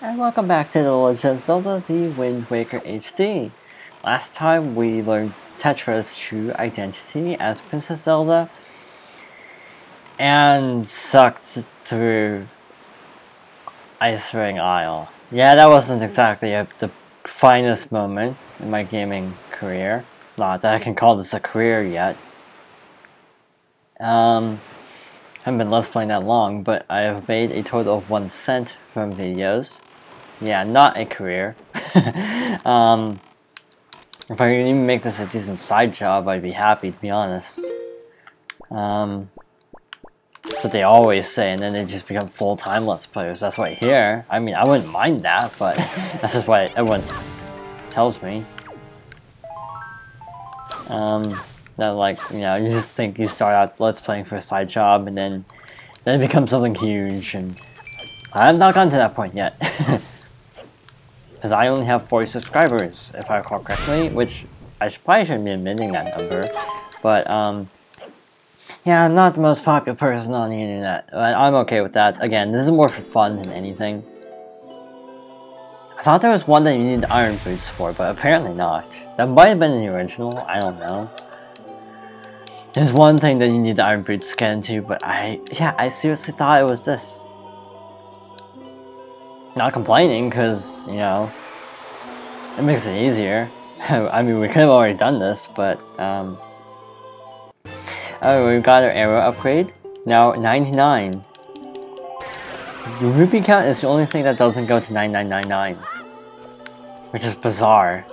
And welcome back to The Legend of Zelda The Wind Waker HD. Last time we learned Tetra's true identity as Princess Zelda and sucked through Ice Ring Isle. Yeah, that wasn't exactly the finest moment in my gaming career. Not that I can call this a career yet. Haven't been Let's Playing that long, but I have made a total of 1 cent from videos. Yeah, not a career. If I could even make this a decent side job, I'd be happy, to be honest. That's what they always say, and then they just become full-time Let's Players. That's what I hear. I mean, I wouldn't mind that, but that's just what everyone tells me. That, like, you know, you just think you start out Let's Playing for a side job, and then it becomes something huge, and I have not gotten to that point yet. Because I only have 40 subscribers, if I recall correctly, which I probably shouldn't be admitting that number. But, yeah, I'm not the most popular person on the internet. But I'm okay with that. Again, this is more for fun than anything. I thought there was one that you needed iron boots for, but apparently not. That might have been in the original, I don't know. There's one thing that you need the iron boots to get into, but I seriously thought it was this. Not complaining, because, you know, it makes it easier. I mean, we could have already done this, but, oh, we've got our arrow upgrade. Now, 99. The rupee count is the only thing that doesn't go to 9999. Which is bizarre.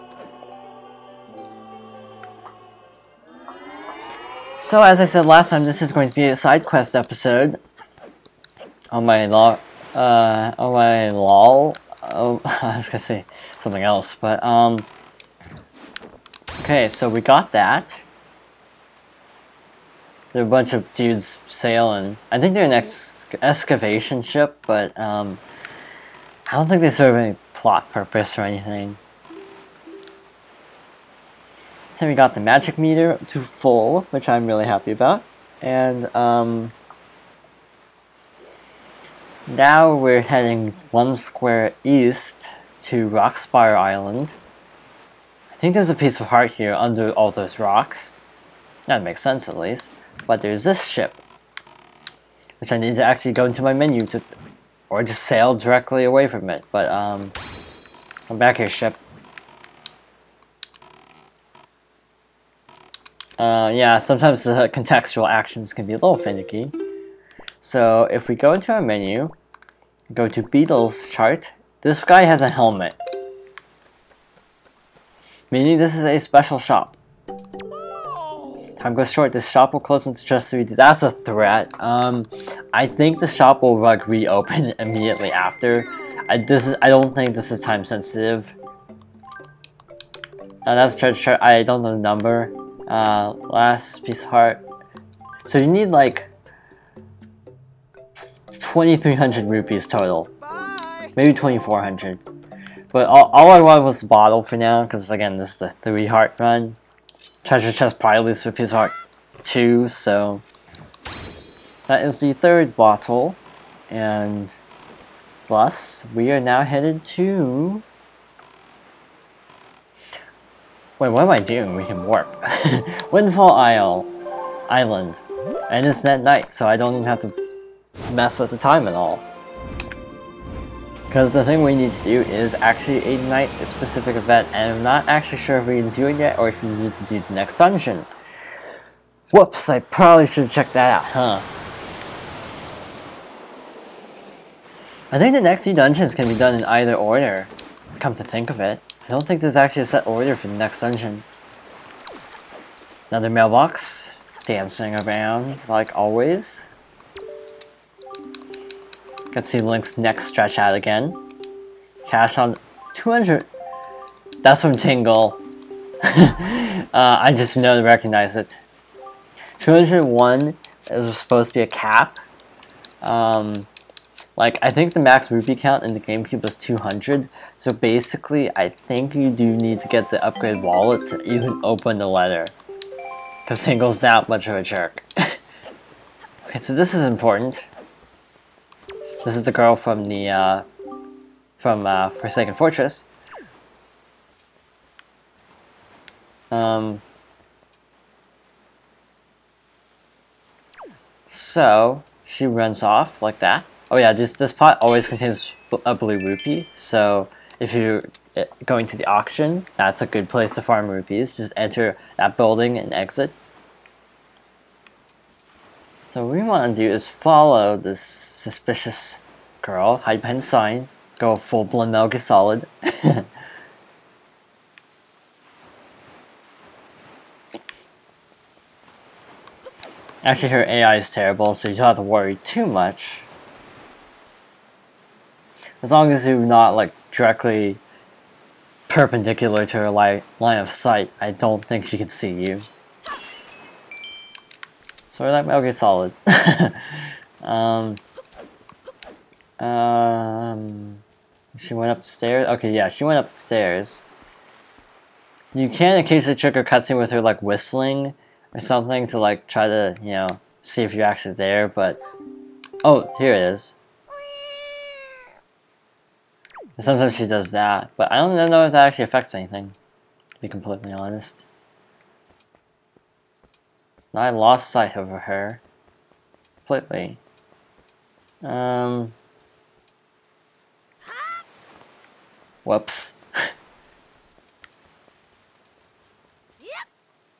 So, as I said last time, this is going to be a side quest episode. On my lol, I was gonna say something else, but, okay, so we got that. There are a bunch of dudes sailing. I think they're an excavation ship, but, I don't think they serve any plot purpose or anything. So we got the magic meter to full, which I'm really happy about, and, now we're heading 1 square east to Rockspire Island. I think there's a piece of heart here under all those rocks. That makes sense at least. But there's this ship, which I need to actually go into my menu to, or just sail directly away from it. But come back here, ship. Yeah, sometimes the contextual actions can be a little finicky. So if we go into our menu, go to Beetle's chart, this guy has a helmet. Meaning this is a special shop. Time goes short, this shop will close into just 3 days. That's a threat. I think the shop will like reopen immediately after. I don't think this is time sensitive. That's treasure chart. I don't know the number. Last piece of heart. So you need like 2,300 rupees total. Maybe 2,400. But all I wanted was the bottle for now, because again, this is the 3 heart run. Treasure chest probably leads for piece of heart 2, so that is the 3rd bottle. And thus, we are now headed to... Wait, what am I doing? We can warp. Windfall Island. And it's at night, so I don't even have to mess with the time at all. Because the thing we need to do is actually ignite a specific event, and I'm not actually sure if we can do it yet, or if we need to do the next dungeon. Whoops, I probably should check that out, huh? I think the next 2 dungeons can be done in either order, come to think of it. I don't think there's actually a set order for the next dungeon. Another mailbox, dancing around like always. Let's see Link's neck stretch out again. Cash on 200. That's from Tingle. I just know to recognize it. 201 is supposed to be a cap. Like, I think the max rupee count in the GameCube was 200. So basically, I think you do need to get the upgrade wallet to even open the letter. Because Tingle's that much of a jerk. Okay, so this is important. This is the girl from the from Forsaken Fortress. So she runs off like that. Oh yeah, this pot always contains a blue rupee. So if you're going to the auction, that's a good place to farm rupees. Just enter that building and exit. So what we want to do is follow this suspicious girl, hide behind the sign, go full blown Metal Gear Solid. Actually, her AI is terrible, so you don't have to worry too much. As long as you're not like directly perpendicular to her line of sight, I don't think she can see you. So we're like Metal Gear Solid. She went up the stairs? Okay, yeah, she went up the stairs. You can occasionally trigger a cutscene with her like whistling or something to like try to, you know, see if you're actually there, but... Oh, here it is. Sometimes she does that, but I don't know if that actually affects anything, to be completely honest. Now I lost sight of her completely. Whoops.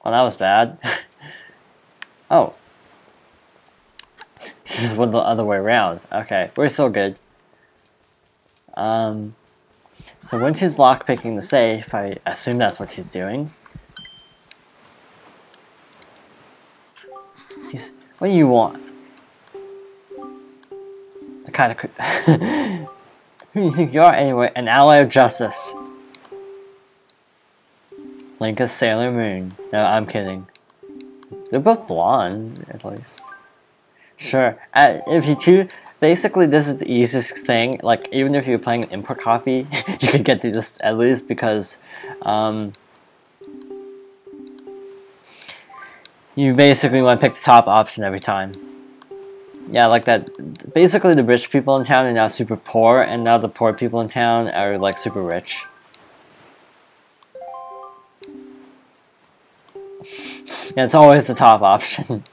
Well, that was bad. Oh. She just went the other way around. Okay, we're still good. So when she's lockpicking the safe, I assume that's what she's doing. What do you want? The kind of who do you think you are anyway? An ally of justice. Link is Sailor Moon. No, I'm kidding. They're both blonde, at least. Sure. If you choose, basically this is the easiest thing. Like, even if you're playing an import copy, you could get through this at least because you basically want to pick the top option every time. Yeah, like that. Basically, the rich people in town are now super poor, and now the poor people in town are like super rich. Yeah, it's always the top option.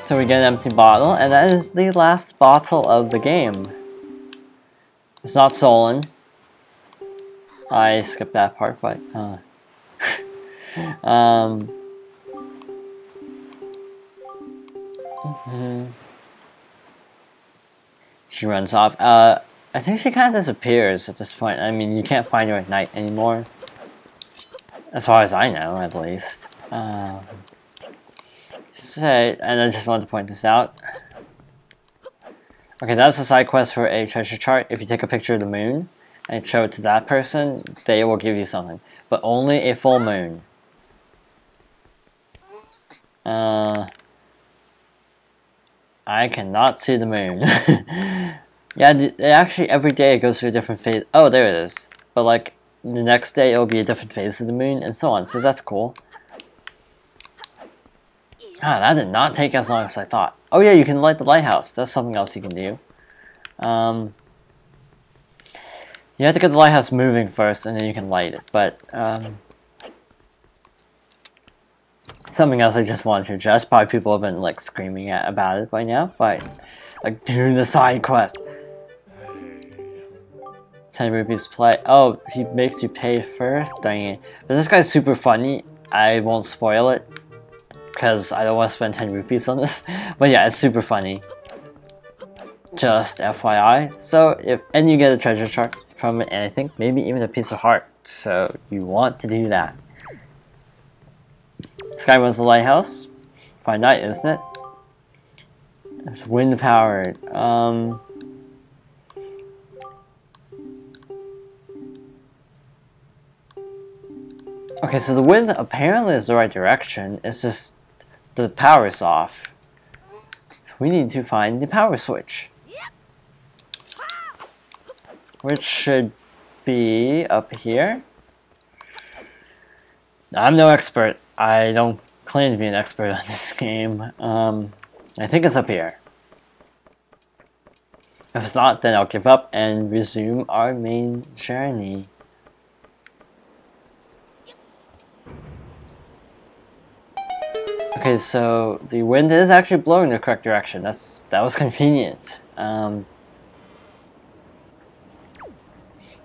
So we get an empty bottle, and that is the last bottle of the game. It's not stolen. I skipped that part, but she runs off. I think she kind of disappears at this point. I mean, you can't find her at night anymore. As far as I know, at least. And I just wanted to point this out. Okay, that's a side quest for a treasure chart. If you take a picture of the moon and show it to that person, they will give you something. But only a full moon. I cannot see the moon. Yeah, actually every day it goes through a different phase. Oh, there it is. But like, the next day it'll be a different phase of the moon, and so on. So that's cool. Ah, that did not take as long as I thought. Oh yeah, you can light the lighthouse. That's something else you can do. You have to get the lighthouse moving first, and then you can light it. But, something else I just wanted to address. Probably people have been, like, screaming about it by now. But, like, do the side quest. 10 rupees to play. Oh, he makes you pay first? Dang it. But this guy's super funny. I won't spoil it, because I don't want to spend 10 rupees on this. But yeah, it's super funny. Just FYI. So, and you get a treasure chart from it, and I think maybe even a piece of heart. So, you want to do that. This guy runs the lighthouse. Fine night, isn't it? It's wind powered. Okay, so the wind apparently is the right direction. It's just the power's off. So we need to find the power switch, which should be up here. I'm no expert. I don't claim to be an expert on this game. I think it's up here. If it's not, then I'll give up and resume our main journey. Okay, so the wind is actually blowing the correct direction. That was convenient.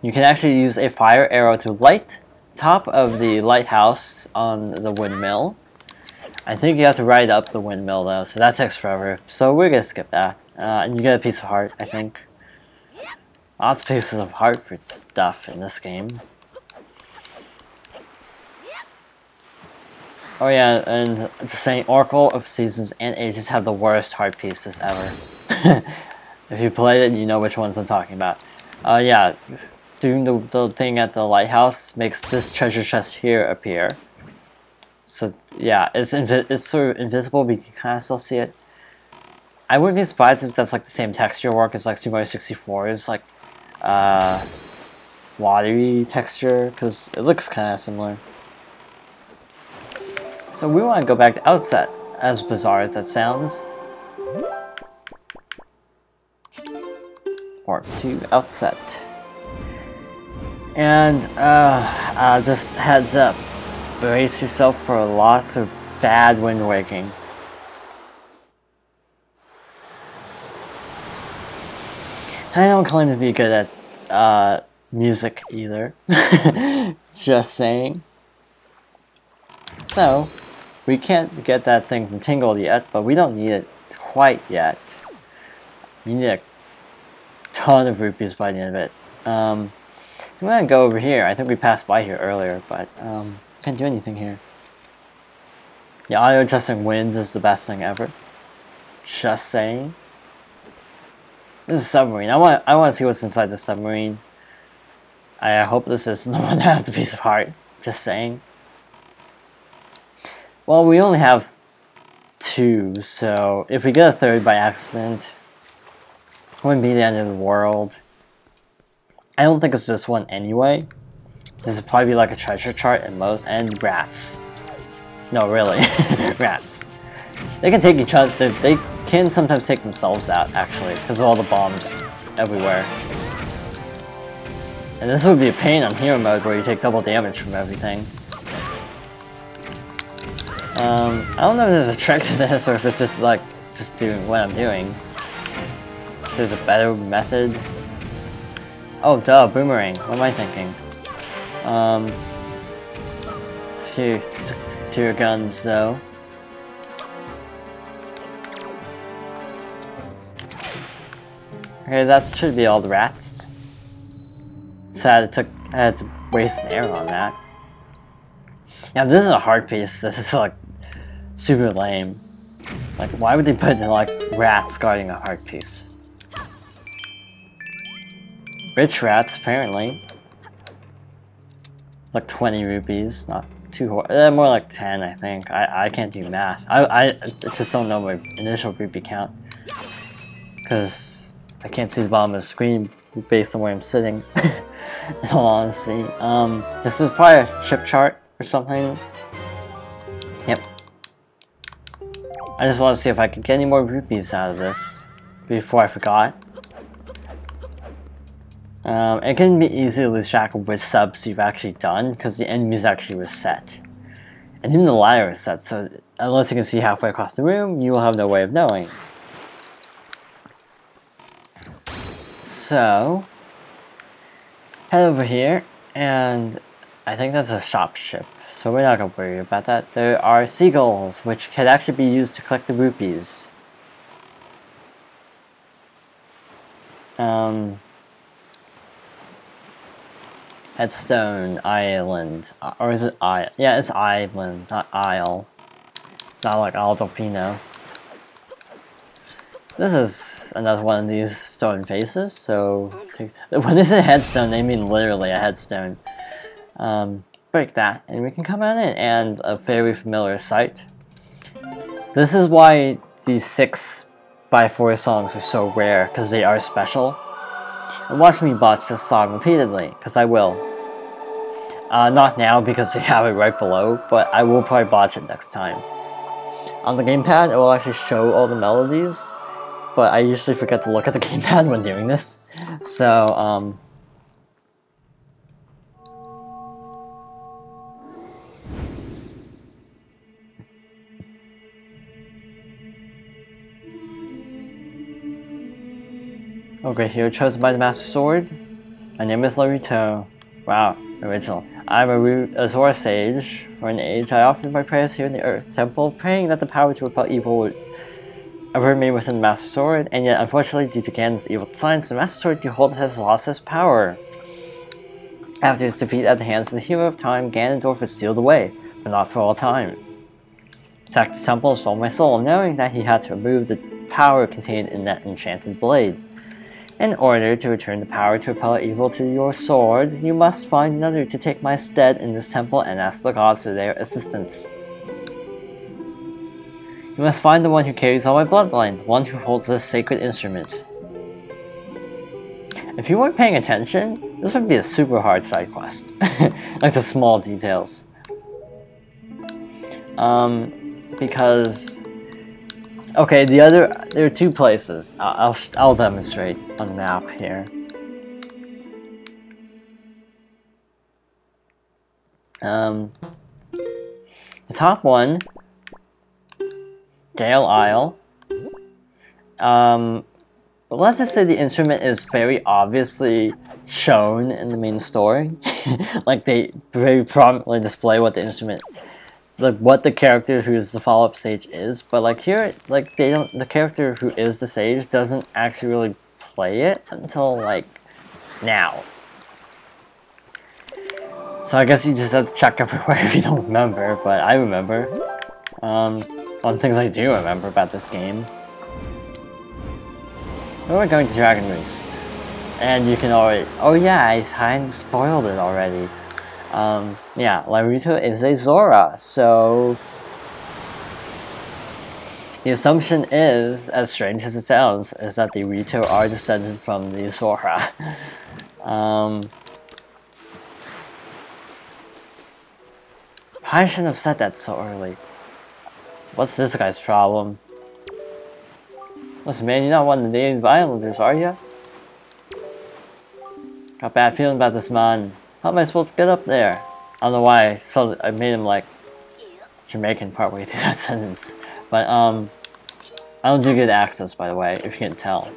You can actually use a fire arrow to light top of the lighthouse on the windmill. I think you have to ride up the windmill though, so that takes forever. So we're gonna skip that. And you get a piece of heart, I think. Lots of pieces of heart for stuff in this game. Oh yeah, and just saying, Oracle of Seasons and Ages have the worst heart pieces ever. If you played it, you know which ones I'm talking about. Yeah, doing the thing at the lighthouse makes this treasure chest here appear. So yeah, it's sort of invisible, but you can kind of still see it. I wouldn't be surprised if that's like the same texture work as like Super Mario 64's like watery texture, because it looks kind of similar. So we want to go back to Outset, as bizarre as that sounds. Or to Outset. And just heads up, brace yourself for lots of bad wind waking. I don't claim to be good at music either. Just saying. So, we can't get that thing from Tingle yet, but we don't need it quite yet. You need a ton of rupees by the end of it. I'm gonna go over here. I think we passed by here earlier, but can't do anything here. Yeah, auto adjusting winds is the best thing ever. Just saying. This is a submarine. I want to see what's inside the submarine. I hope this is the one that has the piece of heart. Just saying. Well, we only have 2, so if we get a 3rd by accident, it wouldn't be the end of the world. I don't think it's this one anyway. This would probably be like a treasure chart at most, and rats. No, really. Rats. They can take each other, they can sometimes take themselves out, actually, because of all the bombs everywhere. And this would be a pain on hero mode where you take double damage from everything. I don't know if there's a trick to this or if it's just like, just doing what I'm doing. If there's a better method. Oh duh, boomerang. What am I thinking? To your guns though. Okay, that should be all the rats. Sad I had to waste an arrow on that. Yeah, this is a hard piece. This is like super lame. Like, why would they put like rats guarding a heart piece? Rich rats, apparently. Like 20 rupees, not too more like 10, I think. I can't do math. I just don't know my initial rupee count. Because I can't see the bottom of the screen based on where I'm sitting. In all honesty. This is probably a ship chart or something. Yep. I just want to see if I could get any more rupees out of this before I forgot. It can be easy to lose track of which subs you've actually done because the enemies actually reset. And even the ladder is set, so unless you can see halfway across the room, you will have no way of knowing. So, head over here, and I think that's a shop ship, so we're not going to worry about that. There are seagulls, which can actually be used to collect the rupees. Headstone Island, or is it I? Yeah, it's island, not isle. Not like Aldolfino. This is another one of these stone faces, so when they say headstone, they mean literally a headstone. Break that, and we can come on in, and a very familiar sight. This is why these 6x4 songs are so rare, because they are special. And watch me botch this song repeatedly, because I will. Not now, because they have it right below, but I will probably botch it next time. On the gamepad, it will actually show all the melodies, but I usually forget to look at the gamepad when doing this. So, okay, here, chosen by the Master Sword. My name is Naruto. Wow, original. I'm a Zora sage. For an age, I offered my prayers here in the Earth Temple, praying that the power to repel evil would ever remain within the Master Sword, and yet, unfortunately, due to Ganon's evil designs, the Master Sword you hold has lost its power. After its defeat at the hands of the Hero of Time, Ganondorf was sealed away, but not for all time. Attacked the temple and stole my soul, knowing that he had to remove the power contained in that enchanted blade. In order to return the power to repel evil to your sword, you must find another to take my stead in this temple and ask the gods for their assistance. You must find the one who carries all my bloodline, the one who holds this sacred instrument. If you weren't paying attention, this would be a super hard side quest. Like the small details. Because... Okay, there are two places. I'll demonstrate on the map here. The top one, Gale Isle. Let's just say the instrument is very obviously shown in the main story. Like they very prominently display what the instrument, like what the character who's the follow-up stage is, but like here, like the character who is the sage doesn't actually really play it until like now. So I guess you just have to check everywhere if you don't remember, but I remember. One things I do remember about this game. We're going to Dragon Roost. And you can already, oh yeah, I kinda spoiled it already. Yeah, Naruto is a Zora, so the assumption is, as strange as it sounds, is that the Rito are descended from the Zora. I shouldn't have said that so early. What's this guy's problem? Listen man, you're not one of the native islanders, are you? Got a bad feeling about this man. How am I supposed to get up there? I don't know why, so I made him like Jamaican partway through that sentence. But I don't do good accents, by the way, if you can tell.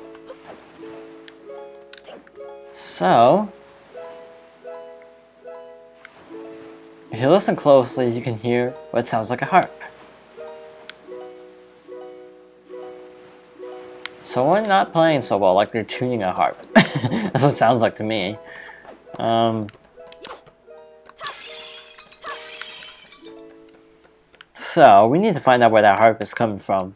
So if you listen closely, you can hear what sounds like a harp. So we're not playing so well, like they're tuning a harp. That's what it sounds like to me. So we need to find out where that harp is coming from.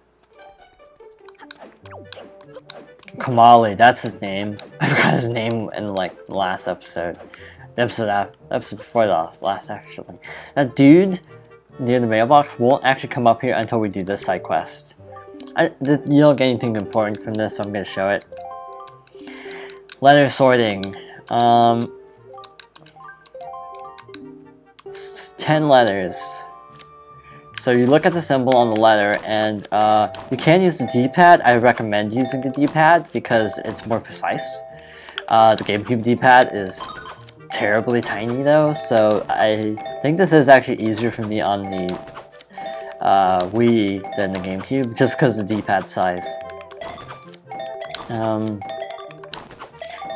Kamali, that's his name. I forgot his name in like the last episode. The episode before the last actually. That dude near the mailbox won't actually come up here until we do this side quest. You don't get anything important from this, so I'm gonna show it. Letter sorting. 10 letters. So you look at the symbol on the letter, and you can use the D-pad. I recommend using the D-pad because it's more precise. The GameCube D-pad is terribly tiny though, so I think this is actually easier for me on the Wii than the GameCube, just because the D-pad size. One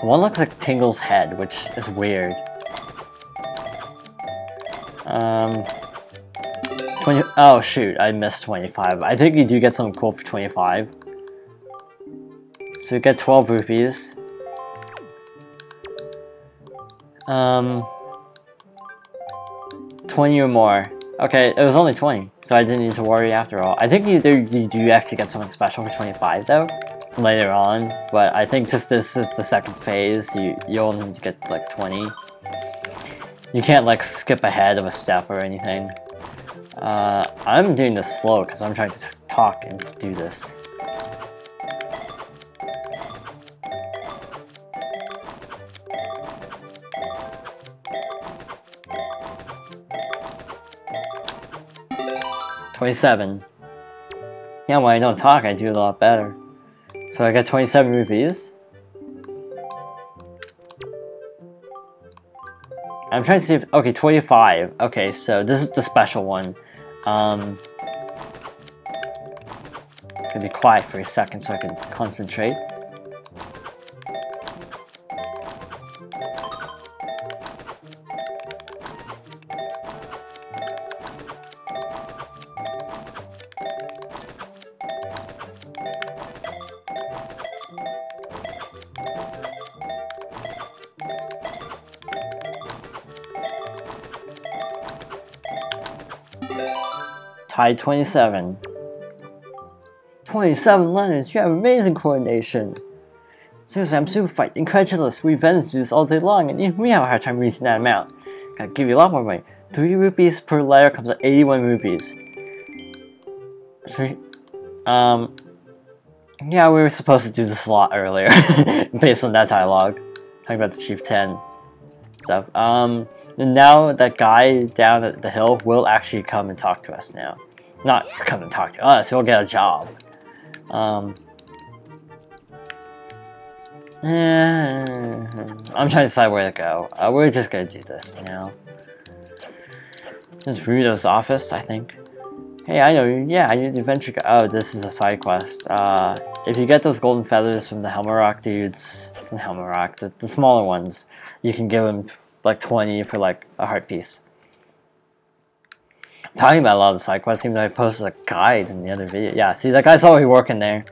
looks like Tingle's head, which is weird. 20. Oh shoot, I missed 25. I think you do get something cool for 25. So you get 12 rupees. 20 or more. Okay, it was only 20, so I didn't need to worry after all. I think you do actually get something special for 25 though, later on, but I think just this is the second phase, you only need to get like 20. You can't like skip ahead of a step or anything. I'm doing this slow because I'm trying to talk and do this. $27. Yeah, when I don't talk, I do a lot better. So I get 27 rupees. I'm trying to see if... Okay, 25. Okay, so this is the special one. Gonna be quiet for a second so I can concentrate. Tied 27. 27 letters, you have amazing coordination. Seriously, I'm super fight, incredulous. We Venice do this all day long, and even we have a hard time reaching that amount. Gotta give you a lot more money. 3 rupees per letter comes at 81 rupees. Yeah, we were supposed to do this a lot earlier, based on that dialogue. Talking about the Chief 10 stuff. And now that guy down at the hill will actually come and talk to us now. Not come and talk to us, he'll get a job. I'm trying to decide where to go. We're just gonna do this now. This is Rudo's office, I think. Hey, I know you. Yeah, I need the adventure guy. Oh, this is a side quest. If you get those golden feathers from the Helmarock dudes, from Helmarock, the smaller ones, you can give them like 20 for like a heart piece. Talking about a lot of the side quests, even though I posted a guide in the other video. Yeah, see, that guy's already working there.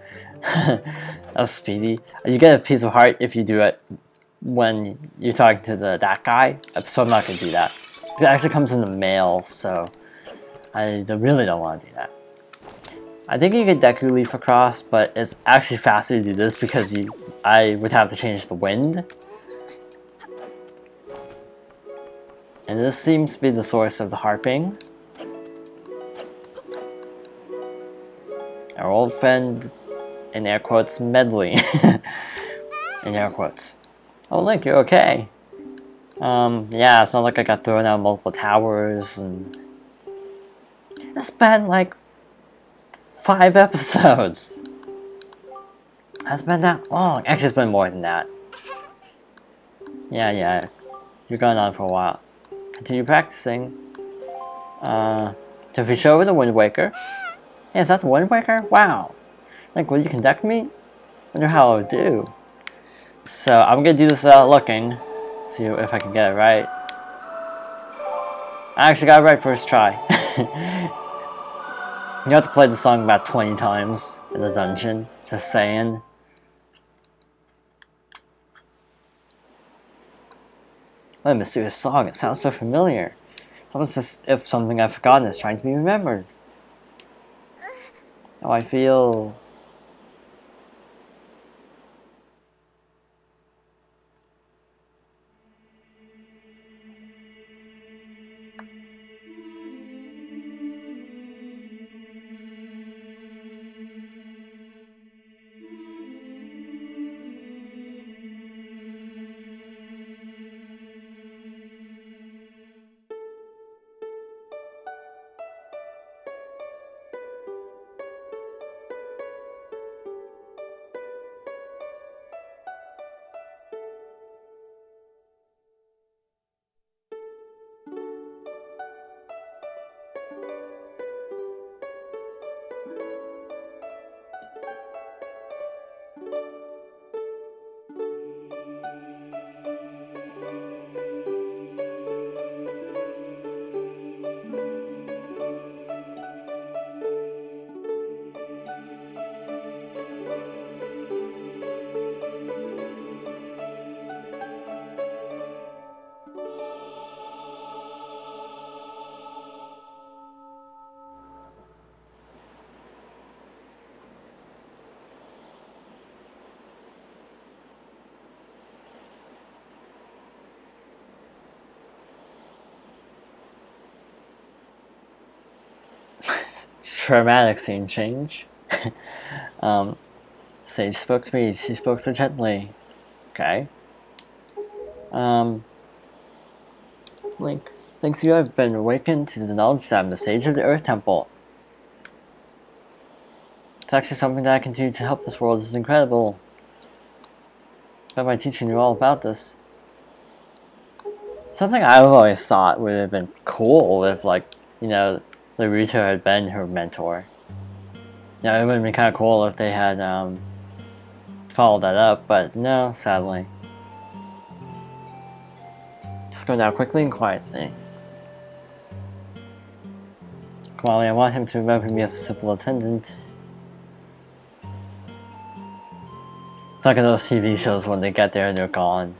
That's speedy. You get a piece of heart if you do it when you're talking to that guy. So I'm not gonna do that. It actually comes in the mail, so I really don't want to do that. I think you get Deku Leaf across, but it's actually faster to do this because I would have to change the wind. And this seems to be the source of the harping. Our old friend, in air quotes, Medley. In air quotes. Oh, Link, you're okay. Yeah, it's not like I got thrown out multiple towers, and it's been like 5 episodes. Has been that long. Actually, it's been more than that. Yeah, you're going on for a while. Continue practicing. If you show over the Wind Waker. Hey, is that the Wind Waker? Wow. Like, will you conduct me? Wonder how I would do. So, I'm gonna do this without looking. See if I can get it right. I actually got it right first try. You have to play the song about 20 times in the dungeon. Just saying. What a mysterious song. It sounds so familiar. It's almost as if something I've forgotten is trying to be remembered. Oh, I feel... Dramatic scene change. Sage spoke to me. She spoke so gently. Okay. Link, thanks to you, I've been awakened to the knowledge that I'm the Sage of the Earth Temple. It's actually something that I can do to help this world. This is incredible. But by teaching you all about this. Something I've always thought would have been cool if, like, you know, Naruto had been her mentor. You know, it would have been kind of cool if they had followed that up, but no, sadly. Just go down quickly and quietly. Kamali, I want him to remember me as a simple attendant. Look at those TV shows when they get there and they're gone.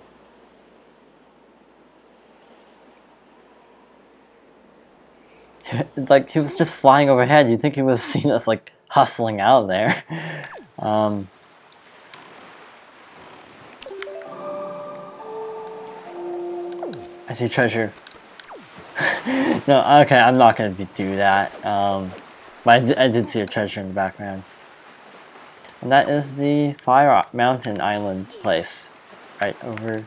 Like, he was just flying overhead. You'd think he would have seen us, like, hustling out of there. I see treasure. No, okay, I'm not gonna do that. But I did see a treasure in the background. And that is the Fire Mountain Island place. Right over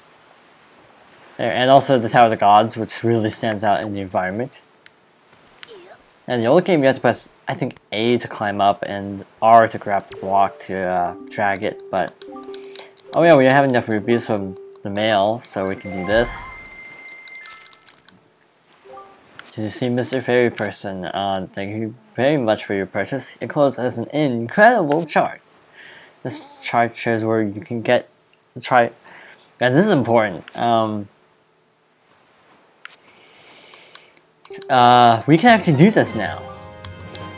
there. And also the Tower of the Gods, which really stands out in the environment. And the old game, you have to press, I think, A to climb up and R to grab the block to drag it, but... Oh yeah, we have enough rupees from the mail, so we can do this. Did you see Mr. Fairy Person? Thank you very much for your purchase. Enclosed as an incredible chart. This chart shows where you can get the try. And this is important. We can actually do this now.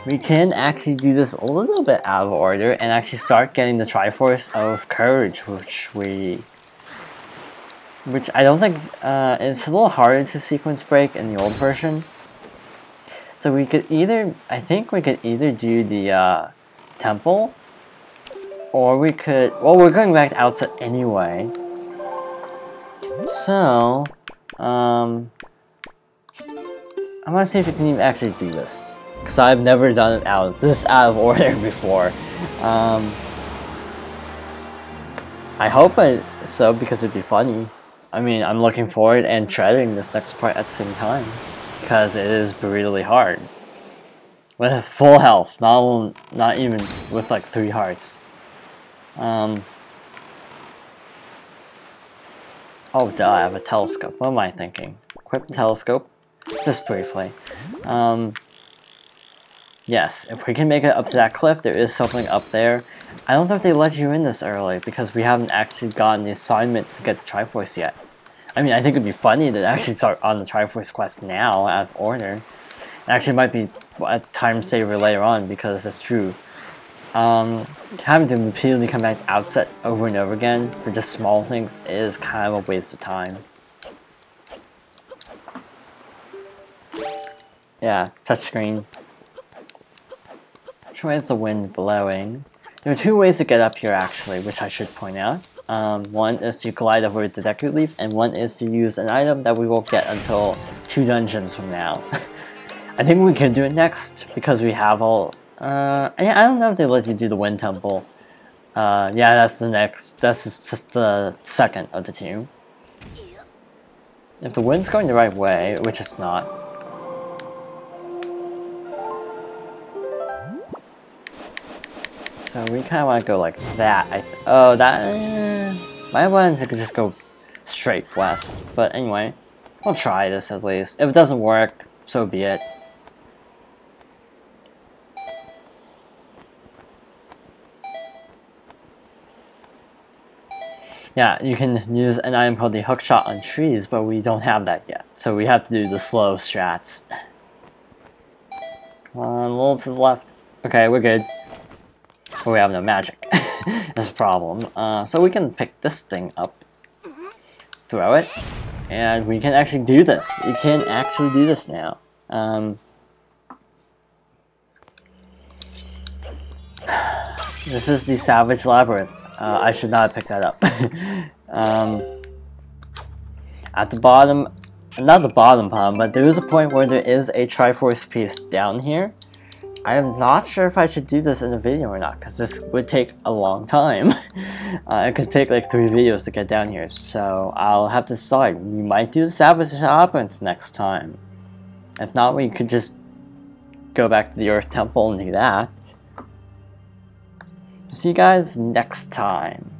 We can actually do this a little bit out of order and actually start getting the Triforce of Courage, which I don't think it's a little harder to sequence break in the old version. So we could either, I think we could either do the temple, or we could, well, we're going back to outset anyway. So, I want to see if we can even actually do this, because I've never done it out of order before. I hope so, because it'd be funny. I mean, I'm looking forward and treading this next part at the same time, because it is brutally hard. With full health, not even with like 3 hearts. Oh duh, I have a telescope. What am I thinking? Equip the telescope. Just briefly. Yes, if we can make it up to that cliff, there is something up there. I don't know if they let you in this early, because we haven't actually gotten the assignment to get the Triforce yet. I mean, I think it'd be funny to actually start on the Triforce quest now, out of order. It actually might be a time saver later on, because that's true. Having to repeatedly come back to outset over and over again for just small things is kind of a waste of time. Yeah, touchscreen. Which way is the wind blowing? There are 2 ways to get up here actually, which I should point out. One is to glide over the Deku Leaf, and one is to use an item that we won't get until 2 dungeons from now. I think we can do it next, because we have all... I don't know if they let you do the Wind Temple. Yeah, that's the next... That's the second of the 2. If the wind's going the right way, which it's not... So we kind of want to go like that. I wanted to just go straight west. But anyway, we'll try this at least. If it doesn't work, so be it. Yeah, you can use an item called the hook shot on trees, but we don't have that yet. So we have to do the slow strats. Come on, a little to the left. Okay, we're good. But we have no magic. That's a problem. So we can pick this thing up. Throw it. And we can actually do this. We can actually do this now. This is the Savage Labyrinth. I should not have picked that up. At the bottom, not the bottom problem, but there is a point where there is a Triforce piece down here. I am not sure if I should do this in a video or not, because this would take a long time. It could take like 3 videos to get down here, so I'll have to decide. We might do the Savage Labyrinth next time. If not, we could just go back to the Earth Temple and do that. See you guys next time.